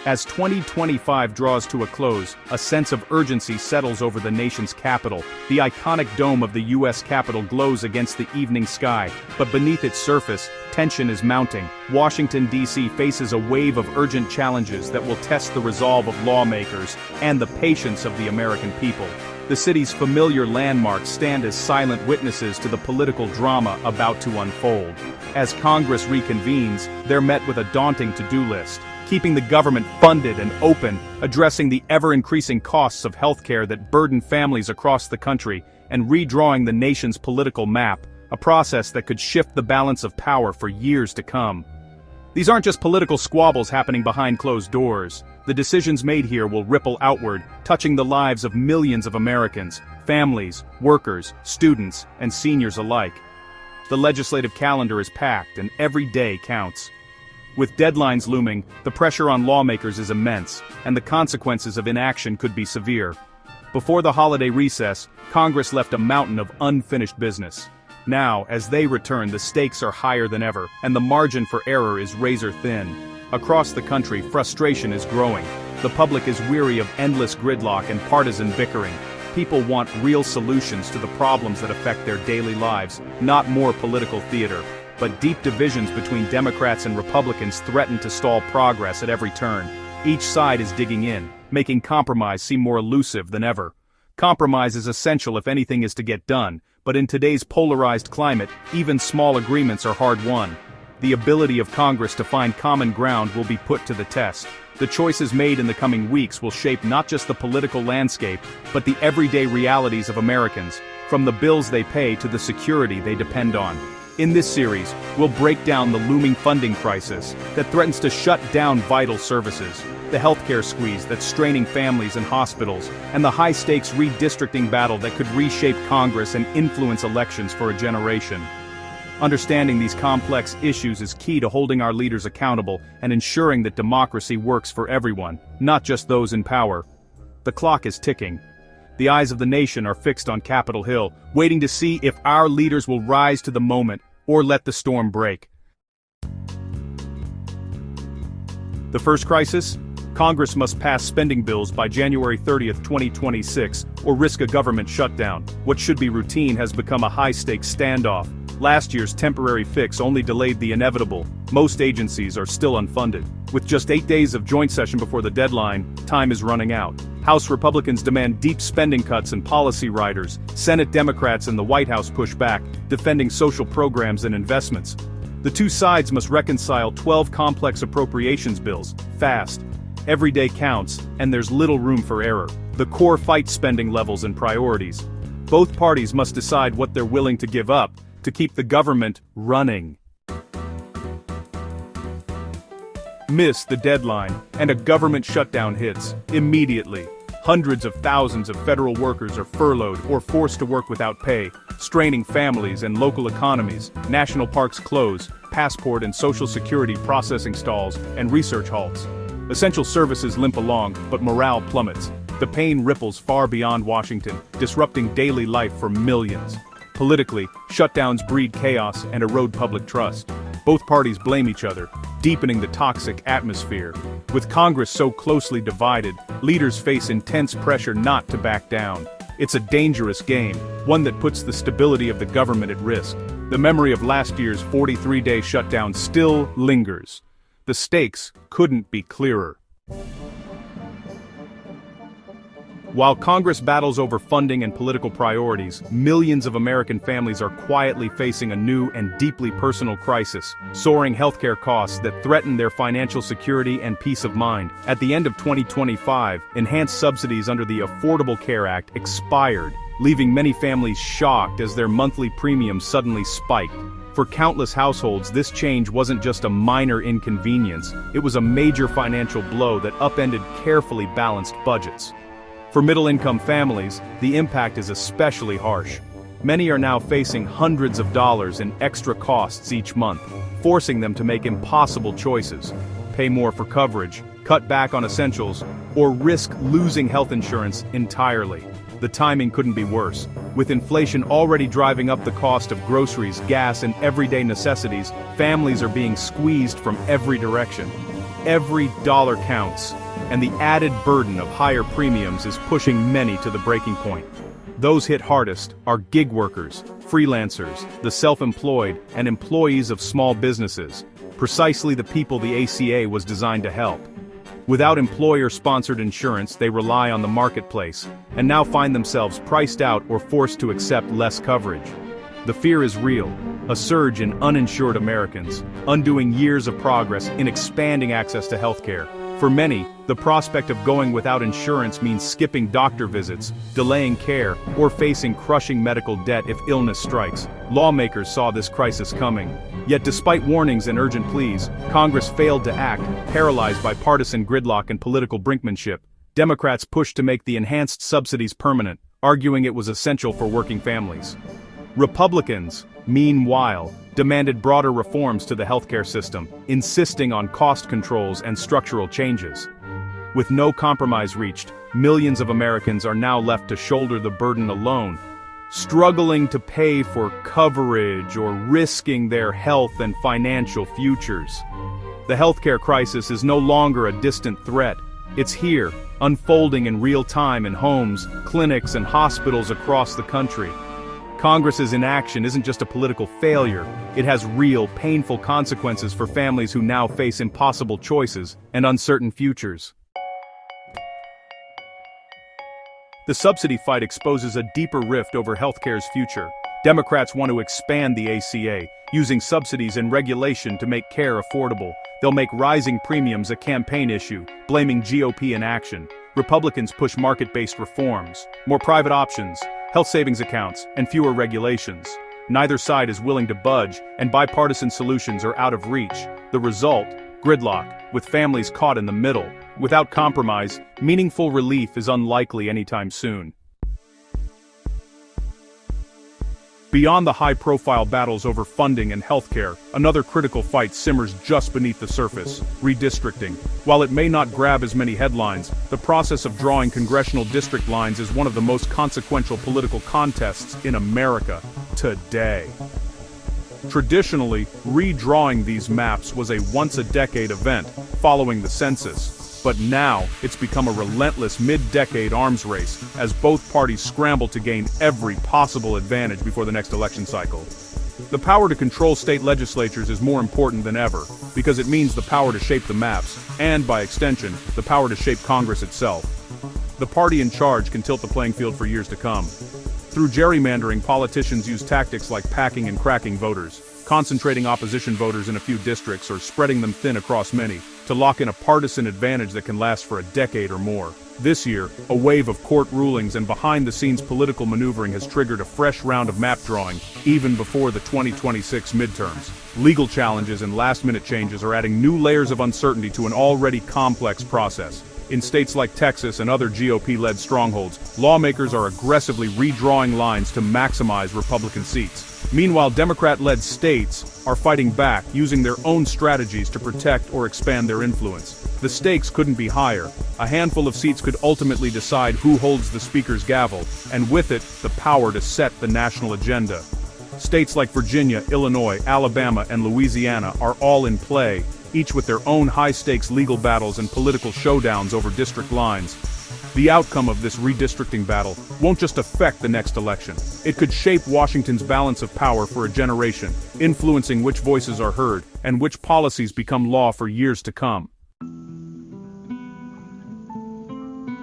As 2025 draws to a close, a sense of urgency settles over the nation's capital. The iconic dome of the U.S. Capitol glows against the evening sky, but beneath its surface, tension is mounting. Washington, D.C. faces a wave of urgent challenges that will test the resolve of lawmakers and the patience of the American people. The city's familiar landmarks stand as silent witnesses to the political drama about to unfold. As Congress reconvenes, they're met with a daunting to-do list. Keeping the government funded and open, addressing the ever-increasing costs of healthcare that burden families across the country, and redrawing the nation's political map, a process that could shift the balance of power for years to come. These aren't just political squabbles happening behind closed doors. The decisions made here will ripple outward, touching the lives of millions of Americans, families, workers, students, and seniors alike. The legislative calendar is packed, and every day counts. With deadlines looming, the pressure on lawmakers is immense, and the consequences of inaction could be severe. Before the holiday recess, Congress left a mountain of unfinished business. Now, as they return, the stakes are higher than ever, and the margin for error is razor thin. Across the country, frustration is growing. The public is weary of endless gridlock and partisan bickering. People want real solutions to the problems that affect their daily lives, not more political theater. But deep divisions between Democrats and Republicans threaten to stall progress at every turn. Each side is digging in, making compromise seem more elusive than ever. Compromise is essential if anything is to get done, but in today's polarized climate, even small agreements are hard-won. The ability of Congress to find common ground will be put to the test. The choices made in the coming weeks will shape not just the political landscape, but the everyday realities of Americans, from the bills they pay to the security they depend on. In this series, we'll break down the looming funding crisis that threatens to shut down vital services, the healthcare squeeze that's straining families and hospitals, and the high-stakes redistricting battle that could reshape Congress and influence elections for a generation. Understanding these complex issues is key to holding our leaders accountable and ensuring that democracy works for everyone, not just those in power. The clock is ticking. The eyes of the nation are fixed on Capitol Hill, waiting to see if our leaders will rise to the moment or let the storm break. The first crisis? Congress must pass spending bills by January 30th, 2026, or risk a government shutdown. What should be routine has become a high-stakes standoff. Last year's temporary fix only delayed the inevitable. Most agencies are still unfunded. With just 8 days of joint session before the deadline, time is running out. House Republicans demand deep spending cuts and policy riders. Senate Democrats and the White House push back, defending social programs and investments. The two sides must reconcile 12 complex appropriations bills, fast. Every day counts, and there's little room for error. The core fight spending levels and priorities. Both parties must decide what they're willing to give up to keep the government running. Miss the deadline, and a government shutdown hits immediately. Hundreds of thousands of federal workers are furloughed or forced to work without pay, straining families and local economies. National parks close, passport and social security processing stalls, and research halts. Essential services limp along, but morale plummets. The pain ripples far beyond Washington, disrupting daily life for millions. Politically, shutdowns breed chaos and erode public trust. Both parties blame each other, deepening the toxic atmosphere. With Congress so closely divided, leaders face intense pressure not to back down. It's a dangerous game, one that puts the stability of the government at risk. The memory of last year's 43-day shutdown still lingers. The stakes couldn't be clearer. While Congress battles over funding and political priorities, millions of American families are quietly facing a new and deeply personal crisis, soaring healthcare costs that threaten their financial security and peace of mind. At the end of 2025, enhanced subsidies under the Affordable Care Act expired, leaving many families shocked as their monthly premiums suddenly spiked. For countless households, this change wasn't just a minor inconvenience, it was a major financial blow that upended carefully balanced budgets. For middle-income families, the impact is especially harsh. Many are now facing hundreds of dollars in extra costs each month, forcing them to make impossible choices. Pay more for coverage, cut back on essentials, or risk losing health insurance entirely. The timing couldn't be worse. With inflation already driving up the cost of groceries, gas, and everyday necessities, families are being squeezed from every direction. Every dollar counts, and the added burden of higher premiums is pushing many to the breaking point. Those hit hardest are gig workers, freelancers, the self-employed, and employees of small businesses, precisely the people the ACA was designed to help. Without employer-sponsored insurance, they rely on the marketplace, and now find themselves priced out or forced to accept less coverage. The fear is real, a surge in uninsured Americans, undoing years of progress in expanding access to healthcare. For many, the prospect of going without insurance means skipping doctor visits, delaying care, or facing crushing medical debt if illness strikes. Lawmakers saw this crisis coming. Yet despite warnings and urgent pleas, Congress failed to act, paralyzed by partisan gridlock and political brinkmanship. Democrats pushed to make the enhanced subsidies permanent, arguing it was essential for working families. Republicans, meanwhile, demanded broader reforms to the healthcare system, insisting on cost controls and structural changes. With no compromise reached, millions of Americans are now left to shoulder the burden alone, struggling to pay for coverage or risking their health and financial futures. The healthcare crisis is no longer a distant threat. It's here, unfolding in real time in homes, clinics, and hospitals across the country. Congress's inaction isn't just a political failure, it has real, painful consequences for families who now face impossible choices and uncertain futures. The subsidy fight exposes a deeper rift over healthcare's future. Democrats want to expand the ACA, using subsidies and regulation to make care affordable. They'll make rising premiums a campaign issue, blaming GOP inaction. Republicans push market-based reforms, more private options, health savings accounts, and fewer regulations. Neither side is willing to budge, and bipartisan solutions are out of reach. The result? Gridlock, with families caught in the middle. Without compromise, meaningful relief is unlikely anytime soon. Beyond the high-profile battles over funding and healthcare, another critical fight simmers just beneath the surface: redistricting. While it may not grab as many headlines, the process of drawing congressional district lines is one of the most consequential political contests in America today. Traditionally, redrawing these maps was a once-a-decade event, following the census. But now, it's become a relentless mid-decade arms race, as both parties scramble to gain every possible advantage before the next election cycle. The power to control state legislatures is more important than ever, because it means the power to shape the maps, and, by extension, the power to shape Congress itself. The party in charge can tilt the playing field for years to come. Through gerrymandering, politicians use tactics like packing and cracking voters, concentrating opposition voters in a few districts or spreading them thin across many, to lock in a partisan advantage that can last for a decade or more. This year, a wave of court rulings and behind-the-scenes political maneuvering has triggered a fresh round of map drawing, even before the 2026 midterms. Legal challenges and last-minute changes are adding new layers of uncertainty to an already complex process. In states like Texas and other GOP-led strongholds, lawmakers are aggressively redrawing lines to maximize Republican seats. Meanwhile, Democrat-led states are fighting back, using their own strategies to protect or expand their influence. The stakes couldn't be higher. A handful of seats could ultimately decide who holds the speaker's gavel, and with it, the power to set the national agenda. States like Virginia, Illinois, Alabama, and Louisiana are all in play, each with their own high-stakes legal battles and political showdowns over district lines. The outcome of this redistricting battle won't just affect the next election. It could shape Washington's balance of power for a generation, influencing which voices are heard and which policies become law for years to come.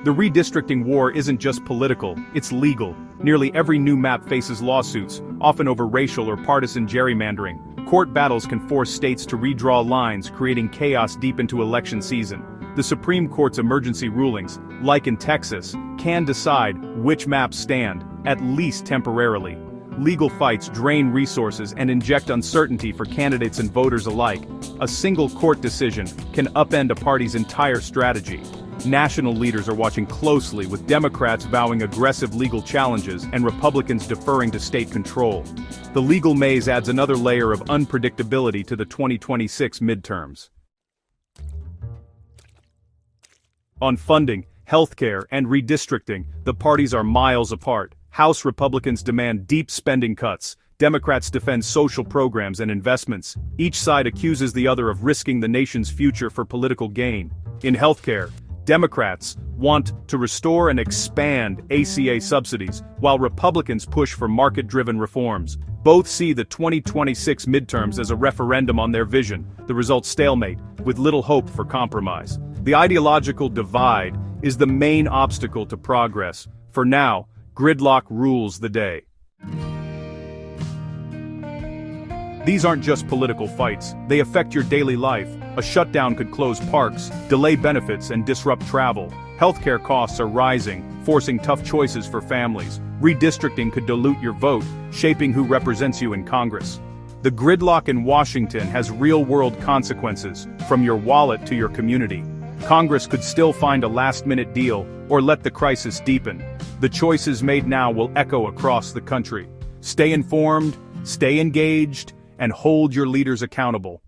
The redistricting war isn't just political, it's legal. Nearly every new map faces lawsuits, often over racial or partisan gerrymandering. Court battles can force states to redraw lines, creating chaos deep into election season. The Supreme Court's emergency rulings, like in Texas, can decide which maps stand, at least temporarily. Legal fights drain resources and inject uncertainty for candidates and voters alike. A single court decision can upend a party's entire strategy. National leaders are watching closely, with Democrats vowing aggressive legal challenges and Republicans deferring to state control. The legal maze adds another layer of unpredictability to the 2026 midterms. On funding, healthcare, and redistricting, the parties are miles apart. House Republicans demand deep spending cuts. Democrats defend social programs and investments. Each side accuses the other of risking the nation's future for political gain. In healthcare, Democrats want to restore and expand ACA subsidies, while Republicans push for market-driven reforms. Both see the 2026 midterms as a referendum on their vision. The result: stalemate, with little hope for compromise. The ideological divide is the main obstacle to progress. For now, gridlock rules the day. These aren't just political fights, they affect your daily life. A shutdown could close parks, delay benefits, and disrupt travel. Healthcare costs are rising, forcing tough choices for families. Redistricting could dilute your vote, shaping who represents you in Congress. The gridlock in Washington has real-world consequences, from your wallet to your community. Congress could still find a last-minute deal, or let the crisis deepen. The choices made now will echo across the country. Stay informed, stay engaged, and hold your leaders accountable.